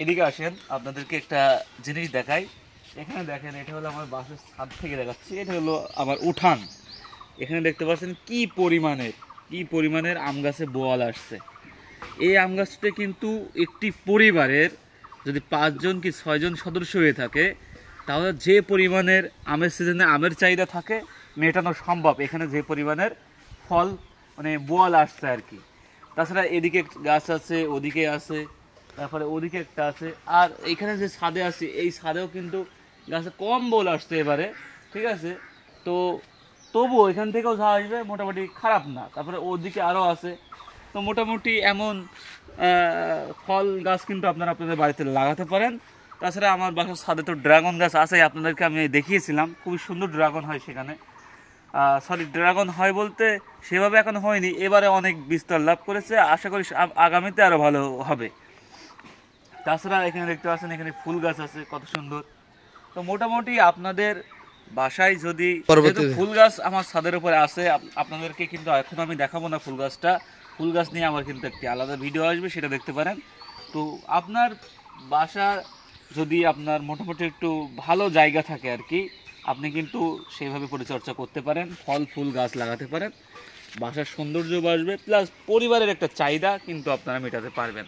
এদিকে আসেন, আপনাদেরকে একটা জিনিস দেখাই। এখানে দেখেন, এটা হলো আমার বাসার ছাদ থেকে দেখাচ্ছি, এটা হলো আমার উঠান। এখানে দেখতে পাচ্ছেন কি পরিমাণের আম গাছে বোয়াল আসছে। এই আম গাছটা কিন্তু একটি পরিবারের যদি 5 জন কি 6 জন সদস্য হয়ে থাকে, তাহলে যে পরিমাণের আমের সিজনে আমের চাহিদা থাকে মেটানো সম্ভব। এখানে যে পরিমাণের ফল মানে বোয়াল আসছে আর কি। তাছাড়া এদিকে গাছ আছে, ওদিকে আছে, তারপরে ওদিকে একটা আছে, আর এইখানে যে ছাদে আছে এই ছাদেও কিন্তু গাছে কম বোল আসছে এবারে, ঠিক আছে। তো তবুও এখান থেকেও যা আসবে মোটামুটি খারাপ না। তারপরে ওদিকে আরও আছে। তো মোটামুটি এমন ফল গাছ কিন্তু আপনারা আপনাদের বাড়িতে লাগাতে পারেন। তাছাড়া আমার বাসার ছাদে তো ড্রাগন গাছ আছে, আপনাদেরকে আমি দেখিয়েছিলাম, খুবই সুন্দর ড্রাগন হয় সেখানে। সরি, ড্রাগন হয় বলতে সেভাবে এখন হয়নি, এবারে অনেক বিস্তার লাভ করেছে, আশা করি আগামীতে আরও ভালো হবে। তাছাড়া এখানে দেখতে পাচ্ছেন এখানে ফুল গাছ আছে কত সুন্দর। তো মোটামুটি আপনাদের বাসায় যদি, যেহেতু ফুল গাছ আমার ছাদের উপরে আছে, আপনাদেরকে কিন্তু এখন আমি দেখাবো না ফুল গাছটা। ফুল গাছ নিয়ে আমার কিন্তু একটি আলাদা ভিডিও আসবে, সেটা দেখতে পারেন। তো আপনার বাসা যদি আপনার মোটামুটি একটু ভালো জায়গা থাকে আর কি, আপনি কিন্তু সেইভাবে পরিচর্যা করতে পারেন, ফল ফুল গাছ লাগাতে পারেন, বাসার সৌন্দর্য বাড়বে, প্লাস পরিবারের একটা চাহিদা কিন্তু আপনারা মেটাতে পারবেন।